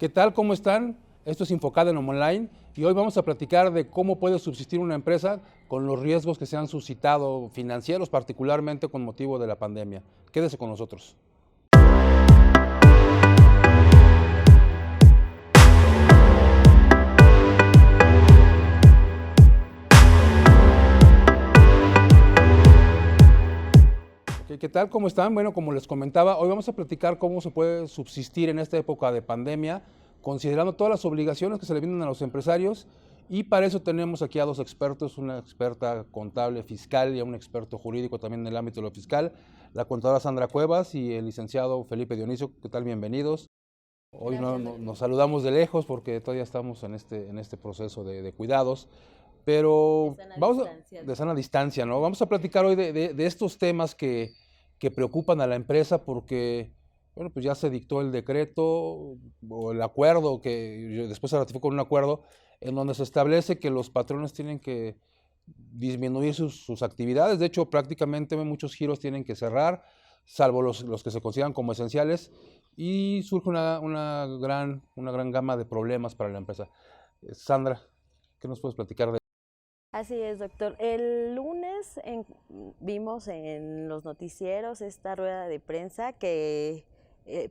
¿Qué tal? ¿Cómo están? Esto es Infocada en Online y hoy vamos a platicar de cómo puede subsistir una empresa con los riesgos que se han suscitado financieros, particularmente con motivo de la pandemia. Quédese con nosotros. ¿Qué tal? ¿Cómo están? Bueno, como les comentaba, hoy vamos a platicar cómo se puede subsistir en esta época de pandemia, considerando todas las obligaciones que se le vienen a los empresarios, y para eso tenemos aquí a dos expertos, una experta contable fiscal y a un experto jurídico también en el ámbito de lo fiscal, la contadora Sandra Cuevas y el licenciado Felipe Dionisio. ¿Qué tal? Bienvenidos. Hoy nos saludamos de lejos porque todavía estamos en este proceso de cuidados, pero de sana distancia, ¿no? Vamos a platicar hoy de estos temas que preocupan a la empresa porque, bueno, pues ya se dictó el decreto o el acuerdo que después se ratificó con un acuerdo en donde se establece que los patrones tienen que disminuir sus actividades. De hecho, prácticamente muchos giros tienen que cerrar, salvo los que se consideran como esenciales, y surge una gran gama de problemas para la empresa. Sandra, ¿qué nos puedes platicar de? Así es, doctor. El lunes vimos en los noticieros esta rueda de prensa que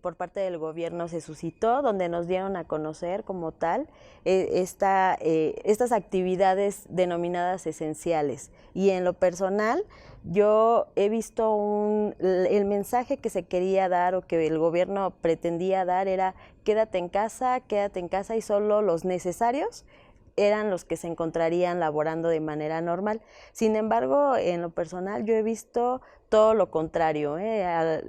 por parte del gobierno se suscitó, donde nos dieron a conocer como tal estas actividades denominadas esenciales. Y en lo personal, yo he visto el mensaje que se quería dar o que el gobierno pretendía dar era quédate en casa y solo los necesarios eran los que se encontrarían laborando de manera normal. Sin embargo, en lo personal yo he visto todo lo contrario.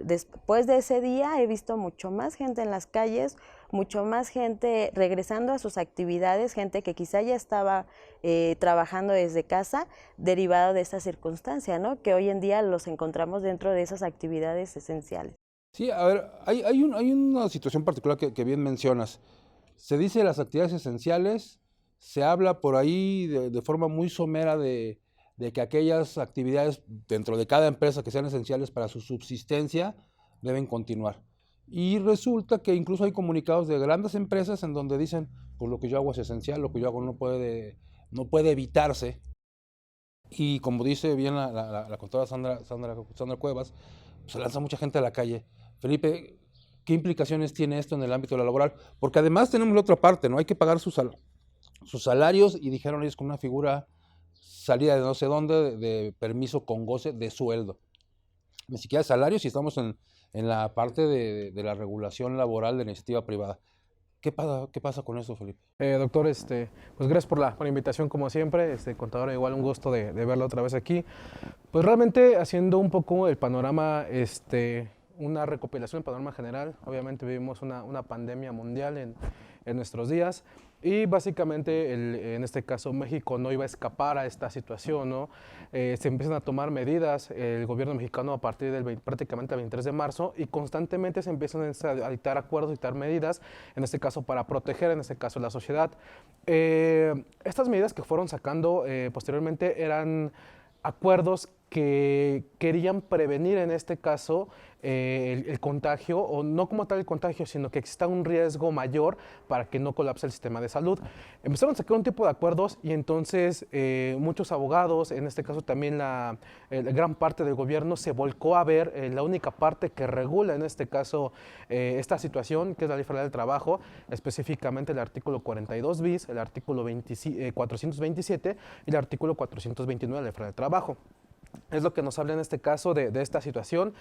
Después de ese día he visto mucho más gente en las calles, mucho más gente regresando a sus actividades, gente que quizá ya estaba trabajando desde casa, derivado de esta circunstancia, ¿no? Que hoy en día los encontramos dentro de esas actividades esenciales. Sí, a ver, hay una situación particular que bien mencionas. Se dice las actividades esenciales, se habla por ahí de forma muy somera de que aquellas actividades dentro de cada empresa que sean esenciales para su subsistencia deben continuar. Y resulta que incluso hay comunicados de grandes empresas en donde dicen, pues lo que yo hago es esencial, lo que yo hago no puede evitarse. Y como dice bien la contadora Sandra Cuevas, pues se lanza mucha gente a la calle. Felipe, ¿qué implicaciones tiene esto en el ámbito de la laboral? Porque además tenemos la otra parte, ¿no? Hay que pagar sus salarios, y dijeron ellos con una figura salida de no sé dónde, de permiso con goce de sueldo. Ni siquiera salarios, y estamos en la parte de la regulación laboral de la iniciativa privada. ¿Qué pasa con eso, Felipe? Doctor, pues gracias por la invitación como siempre, contador, igual un gusto de verlo otra vez aquí. Pues realmente haciendo un poco el panorama, una recopilación del panorama general. Obviamente vivimos una pandemia mundial en nuestros días y básicamente en este caso México no iba a escapar a esta situación, ¿no? Se empiezan a tomar medidas, el gobierno mexicano a partir prácticamente el 23 de marzo, y constantemente se empiezan a dictar acuerdos, dictar medidas, en este caso para proteger, en este caso la sociedad. Estas medidas que fueron sacando posteriormente eran acuerdos que querían prevenir en este caso el contagio, o no como tal el contagio, sino que exista un riesgo mayor para que no colapse el sistema de salud. Empezaron a sacar un tipo de acuerdos y entonces muchos abogados, en este caso también la gran parte del gobierno se volcó a ver la única parte que regula en este caso esta situación, que es la Ley Federal del Trabajo, específicamente el artículo 42 bis, el artículo 427 y el artículo 429 de la Ley Federal del Trabajo. Es lo que nos habla en este caso de esta situación.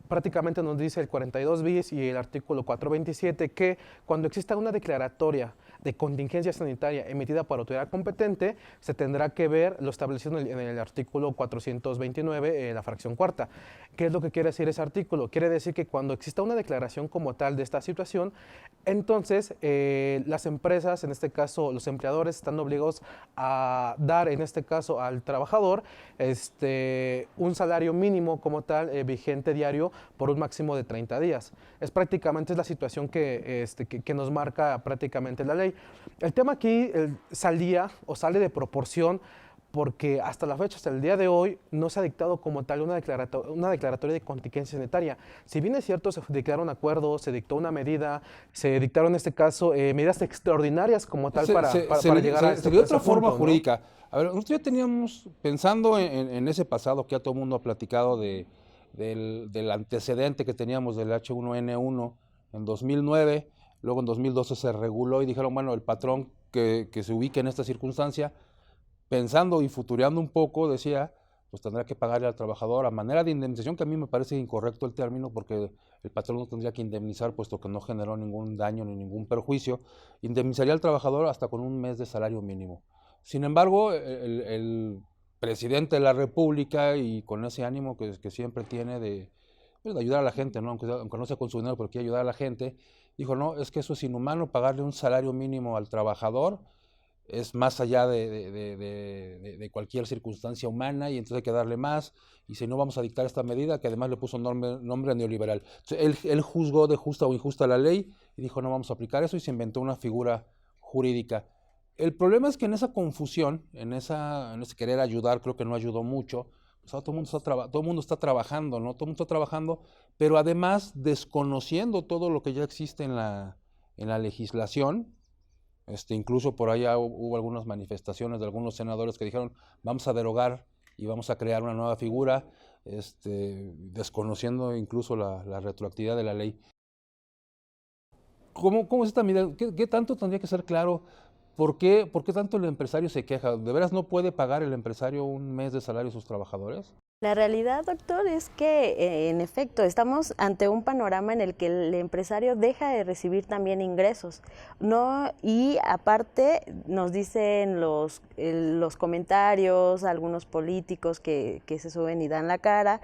Prácticamente nos dice el 42 bis y el artículo 427 que cuando exista una declaratoria de contingencia sanitaria emitida por autoridad competente, se tendrá que ver lo establecido en el artículo 429, la fracción cuarta. ¿Qué es lo que quiere decir ese artículo? Quiere decir que cuando exista una declaración como tal de esta situación, entonces las empresas, en este caso los empleadores, están obligados a dar, en este caso al trabajador, un salario mínimo como tal vigente diario por un máximo de 30 días. Es la situación que nos marca prácticamente la ley. El tema aquí sale de proporción porque hasta la fecha, hasta el día de hoy, no se ha dictado como tal una declaratoria de contingencia sanitaria. Si bien es cierto, se dictaron acuerdos, se dictó una medida, se dictaron en este caso medidas extraordinarias como tal para llegar a este se dio otra forma punto, jurídica. ¿No? A ver, nosotros ya teníamos, pensando en ese pasado que ya todo el mundo ha platicado del antecedente que teníamos del H1N1 en 2009, luego en 2012 se reguló y dijeron, bueno, el patrón que se ubique en esta circunstancia, pensando y futureando un poco, decía, pues tendrá que pagarle al trabajador a manera de indemnización, que a mí me parece incorrecto el término, porque el patrón no tendría que indemnizar, puesto que no generó ningún daño ni ningún perjuicio, indemnizaría al trabajador hasta con un mes de salario mínimo. Sin embargo, el presidente de la República, y con ese ánimo que siempre tiene de ayudar a la gente, ¿no? Aunque no sea con su dinero, pero quiere ayudar a la gente, dijo, no, es que eso es inhumano, pagarle un salario mínimo al trabajador, es más allá de cualquier circunstancia humana, y entonces hay que darle más, y si no vamos a dictar esta medida, que además le puso nombre neoliberal. Entonces, él juzgó de justa o injusta la ley y dijo, no vamos a aplicar eso, y se inventó una figura jurídica. El problema es que en esa confusión, en ese querer ayudar, creo que no ayudó mucho. Pues todo el mundo está trabajando, ¿no? Todo el mundo está trabajando, pero además desconociendo todo lo que ya existe en la legislación. Incluso por allá hubo algunas manifestaciones de algunos senadores que dijeron, vamos a derogar y vamos a crear una nueva figura, desconociendo incluso la retroactividad de la ley. ¿Cómo es esta medida? ¿Qué tanto tendría que ser claro? ¿Por qué tanto el empresario se queja? ¿De veras no puede pagar el empresario un mes de salario a sus trabajadores? La realidad, doctor, es que en efecto estamos ante un panorama en el que el empresario deja de recibir también ingresos, ¿no? Y aparte nos dicen los comentarios, algunos políticos que se suben y dan la cara,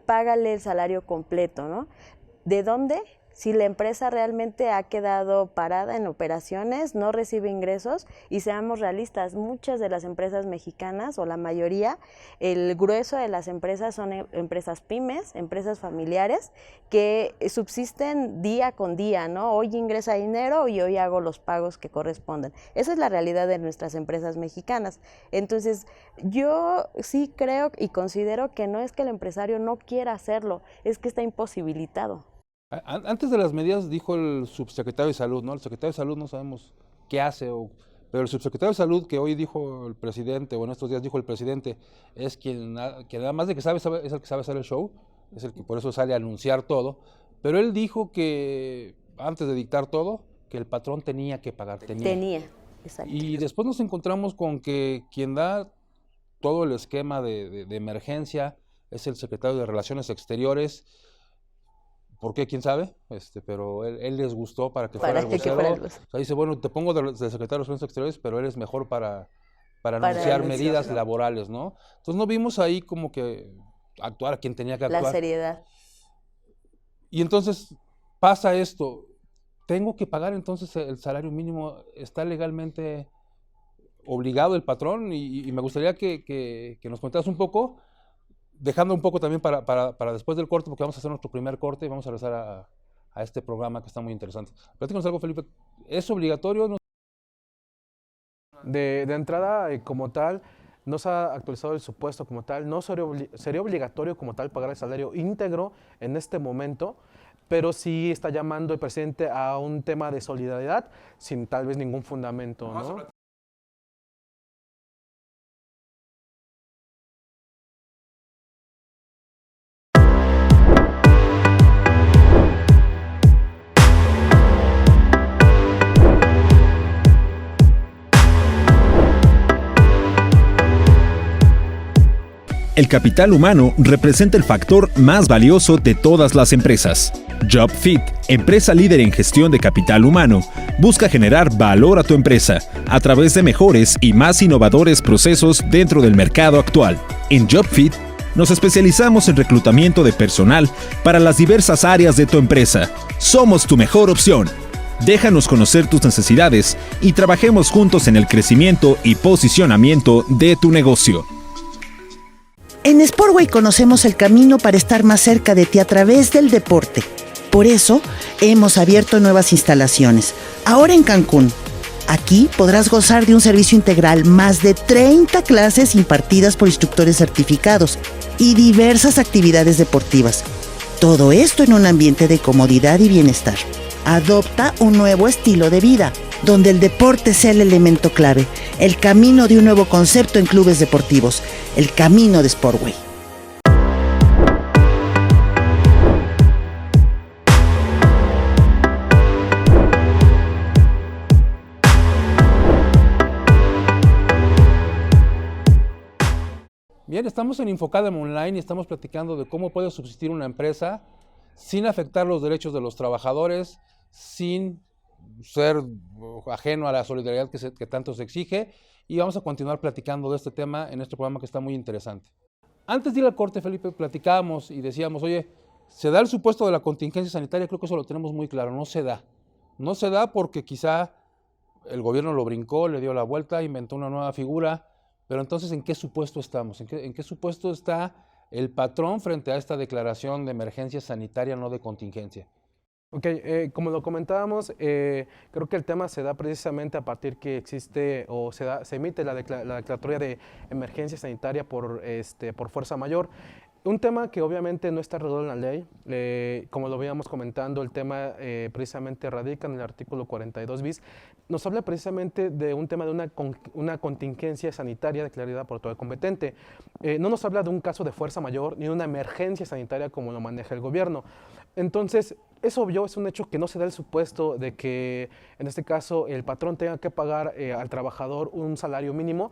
págale el salario completo, ¿no? ¿De dónde? Si la empresa realmente ha quedado parada en operaciones, no recibe ingresos, y seamos realistas, muchas de las empresas mexicanas, o la mayoría, el grueso de las empresas son empresas pymes, empresas familiares, que subsisten día con día, ¿no? Hoy ingresa dinero y hoy hago los pagos que corresponden. Esa es la realidad de nuestras empresas mexicanas. Entonces, yo sí creo y considero que no es que el empresario no quiera hacerlo, es que está imposibilitado. Antes de las medidas dijo el subsecretario de Salud, ¿no? El secretario de Salud no sabemos qué hace, pero el subsecretario de Salud, que hoy dijo el presidente, o en estos días dijo el presidente, es quien además de que sabe, es el que sabe hacer el show, es el que por eso sale a anunciar todo, pero él dijo que antes de dictar todo, que el patrón tenía que pagar. Tenía, exacto. Y después nos encontramos con que quien da todo el esquema de emergencia es el secretario de Relaciones Exteriores. ¿Por qué? ¿Quién sabe? Pero él les gustó para que fuera el vocero. O sea, dice, bueno, te pongo de secretario de Relaciones Exteriores, pero eres mejor para anunciar medidas laborales, ¿no? Entonces no vimos ahí como que actuar a quien tenía que actuar. La seriedad. Y entonces pasa esto. ¿Tengo que pagar entonces el salario mínimo? ¿Está legalmente obligado el patrón? Y me gustaría que nos contaras un poco, dejando un poco también para después del corte, porque vamos a hacer nuestro primer corte y vamos a regresar a este programa que está muy interesante. Platícanos algo, Felipe. ¿Es obligatorio? ¿No? De entrada, como tal, no se ha actualizado el supuesto como tal, no sería obligatorio como tal pagar el salario íntegro en este momento, pero sí está llamando el presidente a un tema de solidaridad sin tal vez ningún fundamento, ¿no? El capital humano representa el factor más valioso de todas las empresas. JobFit, empresa líder en gestión de capital humano, busca generar valor a tu empresa a través de mejores y más innovadores procesos dentro del mercado actual. En JobFit, nos especializamos en reclutamiento de personal para las diversas áreas de tu empresa. Somos tu mejor opción. Déjanos conocer tus necesidades y trabajemos juntos en el crecimiento y posicionamiento de tu negocio. En Sportway conocemos el camino para estar más cerca de ti a través del deporte. Por eso, hemos abierto nuevas instalaciones, ahora en Cancún. Aquí podrás gozar de un servicio integral, más de 30 clases impartidas por instructores certificados y diversas actividades deportivas. Todo esto en un ambiente de comodidad y bienestar. Adopta un nuevo estilo de vida, donde el deporte sea el elemento clave, el camino de un nuevo concepto en clubes deportivos, el camino de Sportway. Bien, estamos en Infocadem Online y estamos platicando de cómo puede subsistir una empresa sin afectar los derechos de los trabajadores, sin ser ajeno a la solidaridad que tanto se exige, y vamos a continuar platicando de este tema en este programa que está muy interesante. Antes de ir al corte, Felipe, platicábamos y decíamos, oye, ¿se da el supuesto de la contingencia sanitaria? Creo que eso lo tenemos muy claro, no se da. No se da porque quizá el gobierno lo brincó, le dio la vuelta, inventó una nueva figura, pero entonces, ¿en qué supuesto estamos? ¿En qué supuesto está el patrón frente a esta declaración de emergencia sanitaria, no de contingencia? Ok, como lo comentábamos, creo que el tema se da precisamente a partir que existe o se emite la declaratoria de emergencia sanitaria por fuerza mayor. Un tema que obviamente no está regulado en la ley, como lo veíamos comentando, el tema precisamente radica en el artículo 42 bis, nos habla precisamente de un tema de una contingencia sanitaria declarada por todo el competente. No nos habla de un caso de fuerza mayor ni de una emergencia sanitaria como lo maneja el gobierno. Entonces, es obvio, es un hecho que no se da el supuesto de que, en este caso, el patrón tenga que pagar al trabajador un salario mínimo,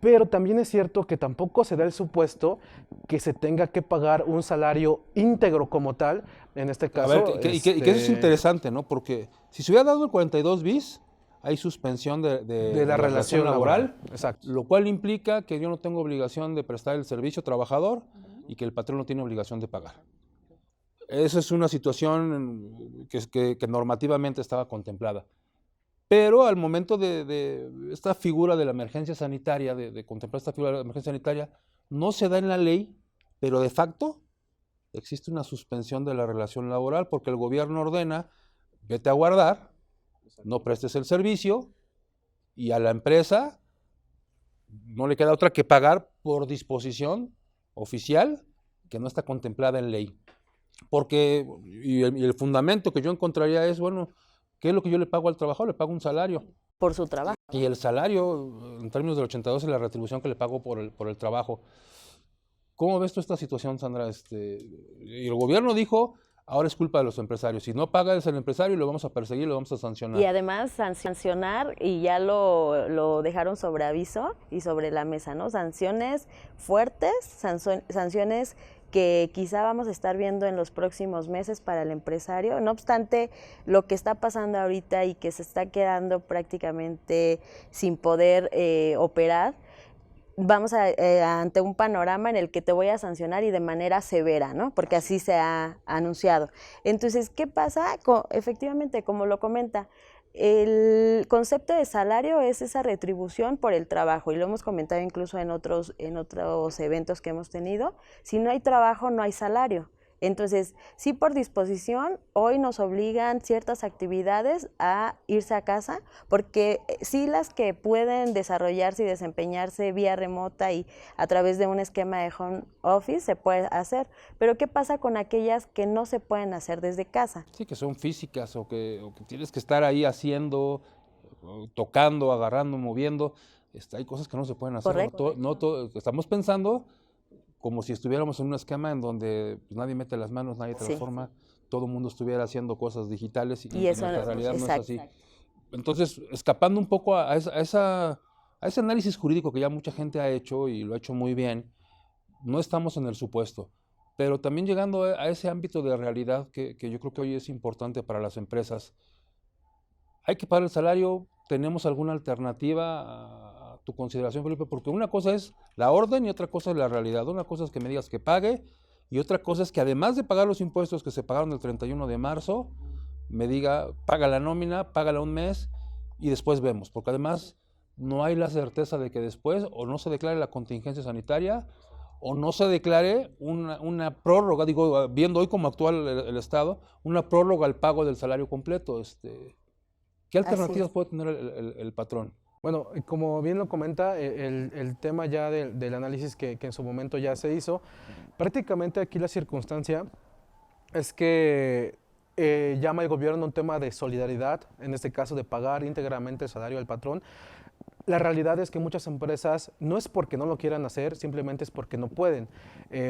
pero también es cierto que tampoco se da el supuesto que se tenga que pagar un salario íntegro como tal, en este caso. A ver, que eso es interesante, ¿no? Porque si se hubiera dado el 42 bis, hay suspensión de la relación laboral, exacto. Lo cual implica que yo no tengo obligación de prestar el servicio trabajador y que el patrón no tiene obligación de pagar. Esa es una situación que normativamente estaba contemplada. Pero al momento de esta figura de la emergencia sanitaria, de contemplar esta figura de la emergencia sanitaria, no se da en la ley, pero de facto existe una suspensión de la relación laboral porque el gobierno ordena, vete a guardar, no prestes el servicio, y a la empresa no le queda otra que pagar por disposición oficial que no está contemplada en ley. Porque, y el fundamento que yo encontraría es, bueno, ¿qué es lo que yo le pago al trabajador? Le pago un salario. Por su trabajo. Y el salario, en términos del 82, es la retribución que le pago por el trabajo. ¿Cómo ves tú esta situación, Sandra? Y el gobierno dijo, ahora es culpa de los empresarios. Si no paga es el empresario, lo vamos a perseguir, lo vamos a sancionar. Y además sancionar, y ya lo dejaron sobre aviso y sobre la mesa, ¿no? Sanciones fuertes, sanciones que quizá vamos a estar viendo en los próximos meses para el empresario. No obstante, lo que está pasando ahorita y que se está quedando prácticamente sin poder operar, vamos ante un panorama en el que te voy a sancionar y de manera severa, ¿no? Porque así se ha anunciado. Entonces, ¿qué pasa? Efectivamente, como lo comenta, el concepto de salario es esa retribución por el trabajo, y lo hemos comentado incluso en otros eventos que hemos tenido. Si no hay trabajo, no hay salario. Entonces, sí, por disposición, hoy nos obligan ciertas actividades a irse a casa, porque sí, las que pueden desarrollarse y desempeñarse vía remota y a través de un esquema de home office se puede hacer, pero ¿qué pasa con aquellas que no se pueden hacer desde casa? Sí, que son físicas o que tienes que estar ahí haciendo, tocando, agarrando, moviendo. Hay cosas que no se pueden hacer. Correcto. Estamos pensando como si estuviéramos en un esquema en donde pues, nadie mete las manos, nadie transforma, todo el mundo estuviera haciendo cosas digitales y eso nuestra realidad no es exacto. así. Entonces, escapando un poco a ese análisis jurídico que ya mucha gente ha hecho y lo ha hecho muy bien, no estamos en el supuesto, pero también llegando a ese ámbito de realidad que yo creo que hoy es importante para las empresas. ¿Hay que pagar el salario? ¿Tenemos alguna alternativa a tu consideración, Felipe? Porque una cosa es la orden y otra cosa es la realidad. Una cosa es que me digas que pague y otra cosa es que además de pagar los impuestos que se pagaron el 31 de marzo, me diga, paga la nómina, págala un mes y después vemos. Porque además no hay la certeza de que después o no se declare la contingencia sanitaria o no se declare una prórroga, digo, viendo hoy cómo actúa el Estado, una prórroga al pago del salario completo. ¿Qué Así alternativas es. puede tener el patrón? Bueno, como bien lo comenta, el tema ya del análisis que en su momento ya se hizo, prácticamente aquí la circunstancia es que llama el gobierno un tema de solidaridad, en este caso de pagar íntegramente el salario al patrón. La realidad es que muchas empresas no es porque no lo quieran hacer, simplemente es porque no pueden.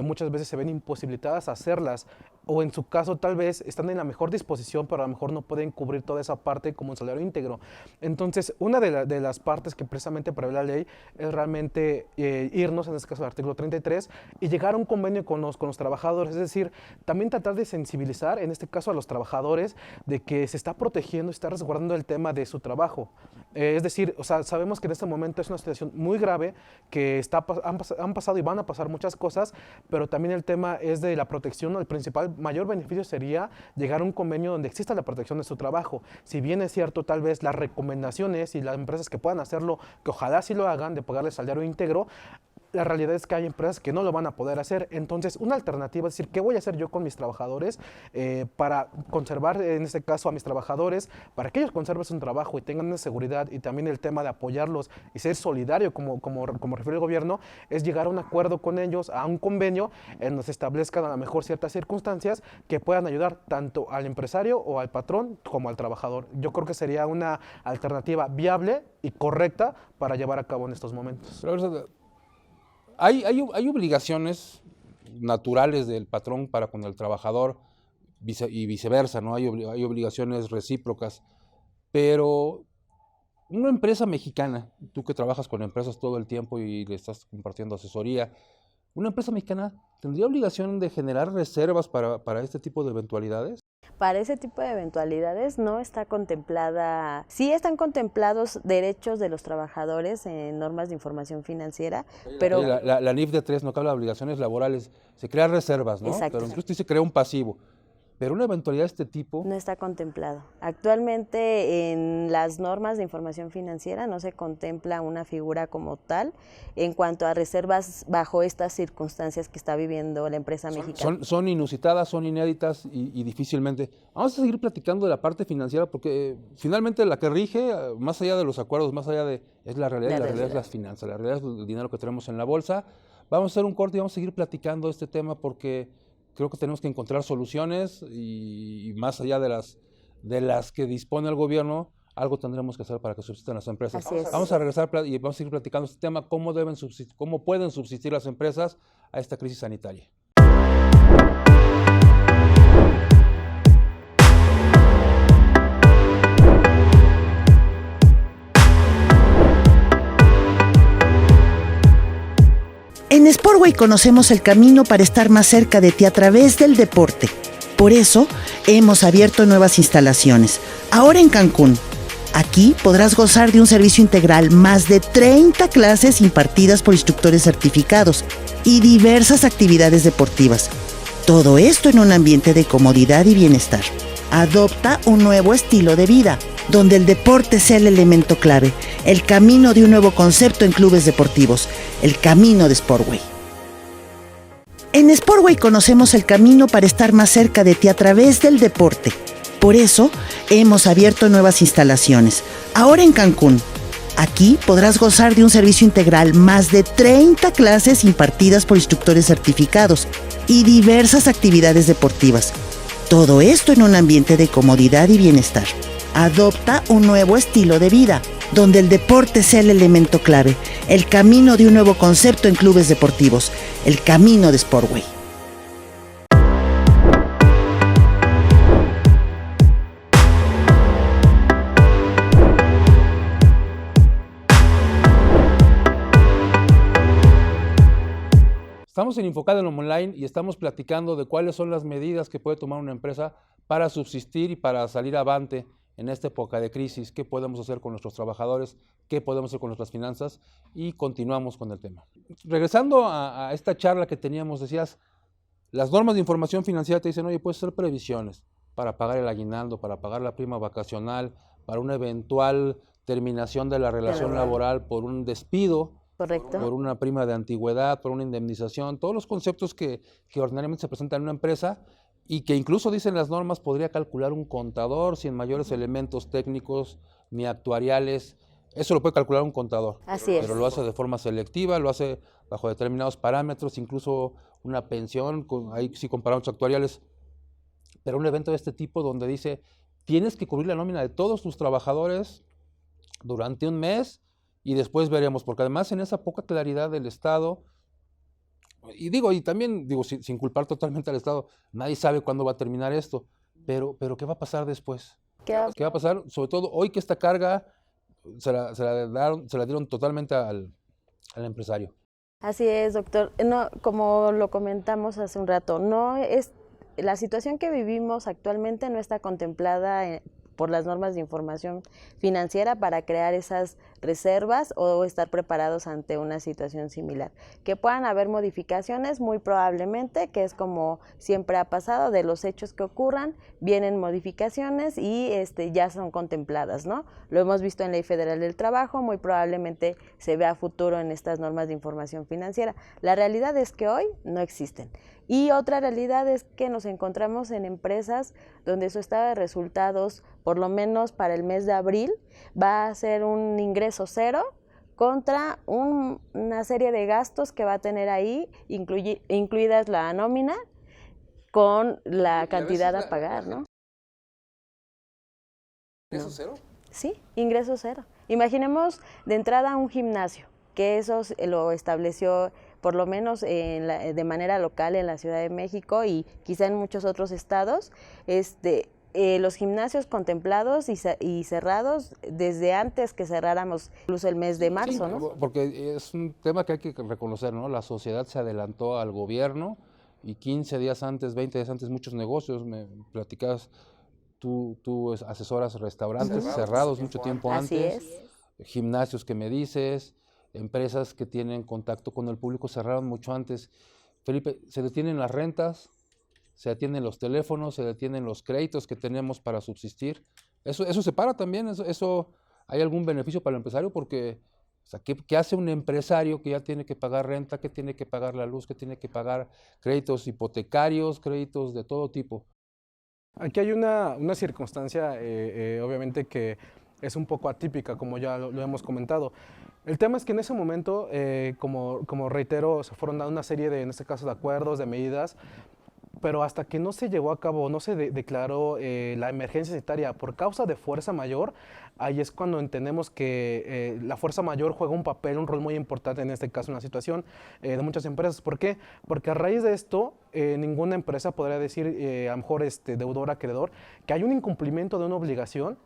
Muchas veces se ven imposibilitadas a hacerlas o en su caso tal vez están en la mejor disposición, pero a lo mejor no pueden cubrir toda esa parte como un salario íntegro. Entonces, una de las partes que precisamente prevé la ley es realmente irnos, en este caso al artículo 33, y llegar a un convenio con los trabajadores, es decir, también tratar de sensibilizar, en este caso a los trabajadores, de que se está protegiendo, se está resguardando el tema de su trabajo. Es decir, o sea, sabemos que en este momento es una situación muy grave, que han pasado y van a pasar muchas cosas, pero también el tema es de la protección. El principal mayor beneficio sería llegar a un convenio donde exista la protección de su trabajo. Si bien es cierto, tal vez las recomendaciones y las empresas que puedan hacerlo, que ojalá sí lo hagan, de pagarles salario íntegro, la realidad es que hay empresas que no lo van a poder hacer. Entonces, una alternativa es decir, ¿qué voy a hacer yo con mis trabajadores para conservar, en este caso, a mis trabajadores, para que ellos conserven su trabajo y tengan una seguridad? Y también el tema de apoyarlos y ser solidario, como refiere el gobierno, es llegar a un acuerdo con ellos, a un convenio, en donde se establezcan a lo mejor ciertas circunstancias que puedan ayudar tanto al empresario o al patrón como al trabajador. Yo creo que sería una alternativa viable y correcta para llevar a cabo en estos momentos. Pero, hay obligaciones naturales del patrón para con el trabajador y viceversa, ¿no? Hay obligaciones recíprocas, pero una empresa mexicana, tú que trabajas con empresas todo el tiempo y le estás compartiendo asesoría, ¿una empresa mexicana tendría obligación de generar reservas para este tipo de eventualidades? Para ese tipo de eventualidades no está contemplada, sí están contemplados derechos de los trabajadores en normas de información financiera, pero La NIF de 3 no que habla de obligaciones laborales, se crean reservas, ¿no? Exacto. Pero incluso se crea un pasivo. Pero una eventualidad de este tipo, no está contemplado. Actualmente en las normas de información financiera no se contempla una figura como tal en cuanto a reservas bajo estas circunstancias que está viviendo la empresa mexicana. son inusitadas, son inéditas y difícilmente. Vamos a seguir platicando de la parte financiera porque finalmente la que rige, más allá de los acuerdos, más allá de, es la realidad, y la realidad es las finanzas, la realidad es el dinero que tenemos en la bolsa. Vamos a hacer un corte y vamos a seguir platicando de este tema porque creo que tenemos que encontrar soluciones y más allá de las que dispone el gobierno, algo tendremos que hacer para que subsistan las empresas. Así es. Vamos a regresar y vamos a seguir platicando este tema, cómo pueden subsistir las empresas a esta crisis sanitaria. En Sportway conocemos el camino para estar más cerca de ti a través del deporte. Por eso, hemos abierto nuevas instalaciones, ahora en Cancún. Aquí podrás gozar de un servicio integral, más de 30 clases impartidas por instructores certificados y diversas actividades deportivas. Todo esto en un ambiente de comodidad y bienestar. Adopta un nuevo estilo de vida, donde el deporte sea el elemento clave, el camino de un nuevo concepto en clubes deportivos, el camino de Sportway. En Sportway conocemos el camino para estar más cerca de ti a través del deporte. Por eso, hemos abierto nuevas instalaciones, ahora en Cancún. Aquí podrás gozar de un servicio integral, más de 30 clases impartidas por instructores certificados y diversas actividades deportivas. Todo esto en un ambiente de comodidad y bienestar. Adopta un nuevo estilo de vida, donde el deporte sea el elemento clave, el camino de un nuevo concepto en clubes deportivos, el camino de Sportway. Estamos en Infocada en Online y estamos platicando de cuáles son las medidas que puede tomar una empresa para subsistir y para salir avante en esta época de crisis. ¿Qué podemos hacer con nuestros trabajadores? ¿Qué podemos hacer con nuestras finanzas? Y continuamos con el tema. Regresando a esta charla que teníamos, decías, las normas de información financiera te dicen, oye, puedes hacer previsiones para pagar el aguinaldo, para pagar la prima vacacional, para una eventual terminación de la relación laboral por un despido. Correcto. Por una prima de antigüedad, por una indemnización, todos los conceptos que ordinariamente se presentan en una empresa, y que incluso dicen las normas podría calcular un contador sin mayores elementos técnicos ni actuariales. Eso lo puede calcular un contador. Así es. Pero lo hace de forma selectiva, lo hace bajo determinados parámetros, incluso una pensión, ahí sí con parámetros actuariales. Pero un evento de este tipo donde dice, tienes que cubrir la nómina de todos tus trabajadores durante un mes y después veremos, porque además en esa poca claridad del Estado, y también sin culpar totalmente al Estado, nadie sabe cuándo va a terminar esto, pero ¿qué va a pasar después? ¿Qué va a pasar? Sobre todo hoy que esta carga se la dieron totalmente al empresario. Así es, doctor. No, como lo comentamos hace un rato, no es la situación que vivimos actualmente no está contemplada por las normas de información financiera para crear esas reservas o estar preparados ante una situación similar. Que puedan haber modificaciones, muy probablemente, que es como siempre ha pasado, de los hechos que ocurran, vienen modificaciones y ya son contempladas, ¿no? Lo hemos visto en Ley Federal del Trabajo, muy probablemente se vea a futuro en estas normas de información financiera. La realidad es que hoy no existen. Y otra realidad es que nos encontramos en empresas donde su estado de resultados, por lo menos para el mes de abril, va a ser un ingreso cero contra una serie de gastos que va a tener ahí, incluidas la nómina, con la cantidad a pagar, ¿no? ¿Ingreso cero? Sí, ingreso cero. Imaginemos de entrada un gimnasio, que eso lo estableció por lo menos de manera local en la Ciudad de México y quizá en muchos otros estados, los gimnasios contemplados y cerrados desde antes que cerráramos incluso el mes de marzo, sí, ¿no? Porque es un tema que hay que reconocer, ¿no? La sociedad se adelantó al gobierno y 15 días antes, 20 días antes, muchos negocios, me platicabas, tú asesoras restaurantes cerrados mucho tiempo Así antes, es. gimnasios que me dices, empresas que tienen contacto con el público cerraron mucho antes. Felipe, se detienen las rentas, se detienen los teléfonos, se detienen los créditos que tenemos para subsistir. Eso se para también, eso ¿hay algún beneficio para el empresario? Porque, o sea, ¿qué hace un empresario que ya tiene que pagar renta, que tiene que pagar la luz, que tiene que pagar créditos hipotecarios, créditos de todo tipo? Aquí hay una circunstancia, obviamente, que es un poco atípica, como ya lo hemos comentado. El tema es que en ese momento, como reitero, se fueron dando una serie de, en este caso, de acuerdos, de medidas, pero hasta que no se llevó a cabo, no se declaró la emergencia sanitaria por causa de fuerza mayor, ahí es cuando entendemos que la fuerza mayor juega un rol muy importante en este caso en la situación de muchas empresas. ¿Por qué? Porque a raíz de esto, ninguna empresa podría decir, a lo mejor deudor, acreedor, que hay un incumplimiento de una obligación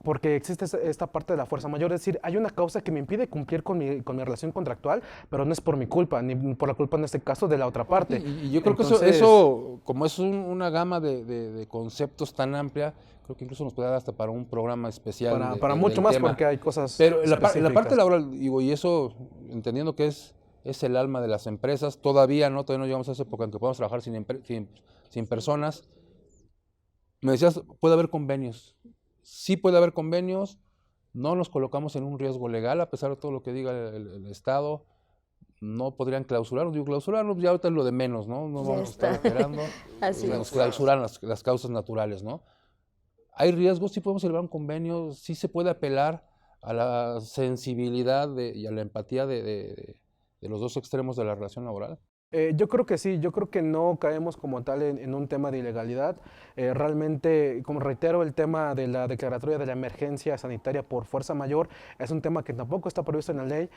porque existe esta parte de la fuerza mayor, es decir, hay una causa que me impide cumplir con mi relación contractual, pero no es por mi culpa, ni por la culpa en este caso de la otra parte. Y yo creo que eso como es una gama de conceptos tan amplia, creo que incluso nos puede dar hasta para un programa especial. Para mucho más, tema. Porque hay cosas pero en la parte laboral, digo, y eso, entendiendo que es el alma de las empresas, todavía no llegamos a esa época en que podemos trabajar sin personas. Me decías, puede haber convenios. Sí puede haber convenios, no nos colocamos en un riesgo legal, a pesar de todo lo que diga el Estado, no podrían clausurarnos, ya ahorita es lo de menos, ¿no? No vamos a estar esperando, nos clausuran las causas naturales, ¿no? Hay riesgos, sí podemos celebrar un convenio, sí se puede apelar a la sensibilidad y a la empatía de los dos extremos de la relación laboral. Yo creo que sí, yo creo que no caemos como tal en un tema de ilegalidad. Realmente, como reitero, el tema de la declaratoria de la emergencia sanitaria por fuerza mayor es un tema que tampoco está previsto en la ley.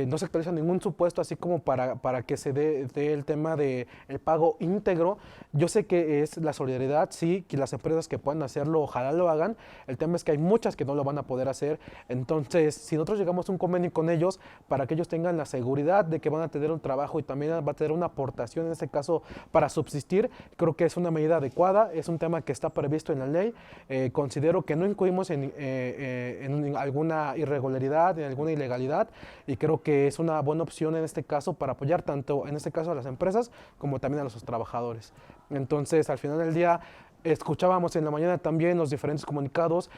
No se actualiza ningún supuesto así como para que se dé el tema del pago íntegro. Yo sé que es la solidaridad, sí, que las empresas que puedan hacerlo, ojalá lo hagan. El tema es que hay muchas que no lo van a poder hacer. Entonces, si nosotros llegamos a un convenio con ellos para que ellos tengan la seguridad de que van a tener un trabajo y también va a tener una aportación, en este caso, para subsistir, creo que es una medida adecuada, es un tema que está previsto en la ley. Considero que no incurrimos en alguna irregularidad, en alguna ilegalidad, y creo que es una buena opción en este caso para apoyar tanto, en este caso, a las empresas como también a los trabajadores. Entonces, al final del día, Escuchábamos en la mañana también los diferentes comunicados,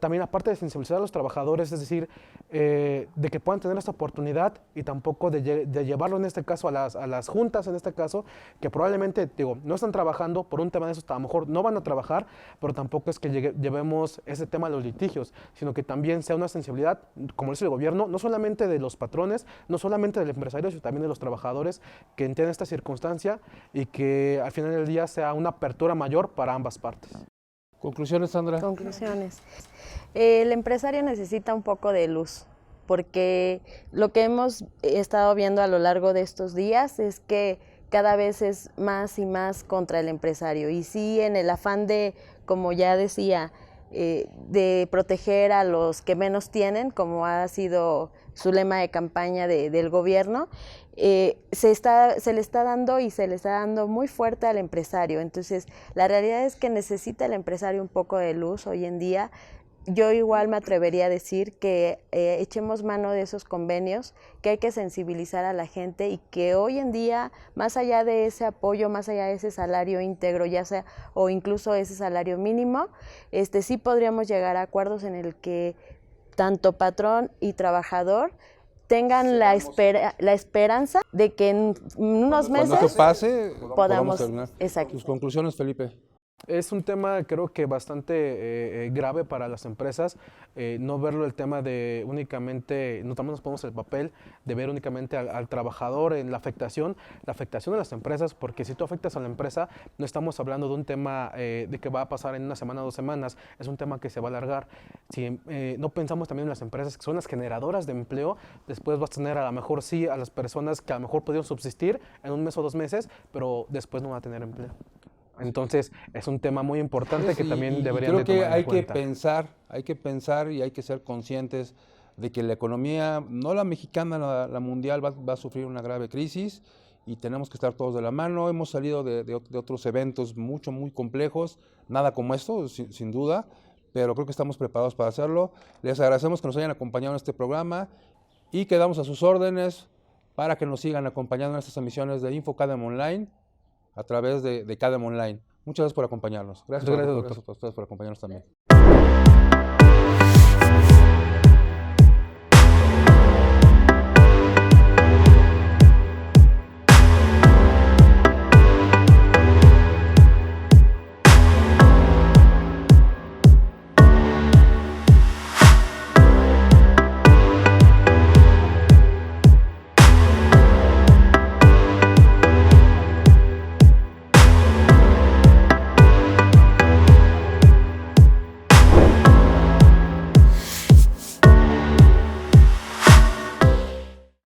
también aparte de sensibilizar a los trabajadores, es decir, de que puedan tener esta oportunidad y tampoco de llevarlo en este caso a las juntas, en este caso, que probablemente, digo, no están trabajando por un tema de eso, a lo mejor no van a trabajar, pero tampoco es que llevemos ese tema a los litigios, sino que también sea una sensibilidad, como dice el gobierno, no solamente de los patrones, no solamente del empresario, sino también de los trabajadores que entiendan esta circunstancia y que al final del día sea una apertura mayor para ambas partes. Conclusiones, Sandra. Conclusiones. El empresario necesita un poco de luz, porque lo que hemos estado viendo a lo largo de estos días es que cada vez es más y más contra el empresario. Y sí, en el afán de, como ya decía, de proteger a los que menos tienen, como ha sido su lema de campaña del gobierno, se le está dando y se le está dando muy fuerte al empresario. Entonces, la realidad es que necesita el empresario un poco de luz hoy en día. Yo igual me atrevería a decir que echemos mano de esos convenios, que hay que sensibilizar a la gente y que hoy en día, más allá de ese apoyo, más allá de ese salario íntegro, ya sea, o incluso ese salario mínimo, sí podríamos llegar a acuerdos en el que tanto patrón y trabajador tengan la esperanza de que en unos meses Cuando esto pase, podamos terminar. exacto. Tus conclusiones, Felipe. Es un tema creo que bastante grave para las empresas, no verlo el tema de únicamente, no también nos ponemos el papel de ver únicamente al trabajador en la afectación de las empresas, porque si tú afectas a la empresa, no estamos hablando de un tema de que va a pasar en una semana o 2 semanas, es un tema que se va a alargar. Si no pensamos también en las empresas que son las generadoras de empleo, después vas a tener a lo mejor sí a las personas que a lo mejor pudieron subsistir en 1 mes o 2 meses, pero después no van a tener empleo. Entonces, es un tema muy importante que también deberían de tomar en cuenta. Creo que hay que pensar y hay que ser conscientes de que la economía, no la mexicana, la mundial, va a sufrir una grave crisis y tenemos que estar todos de la mano. Hemos salido de otros eventos muy complejos, nada como esto, sin duda, pero creo que estamos preparados para hacerlo. Les agradecemos que nos hayan acompañado en este programa y quedamos a sus órdenes para que nos sigan acompañando en estas emisiones de InfoCadem Online, a través de Cadem Online. Muchas gracias por acompañarnos. Gracias, doctor. Gracias a ustedes por acompañarnos también.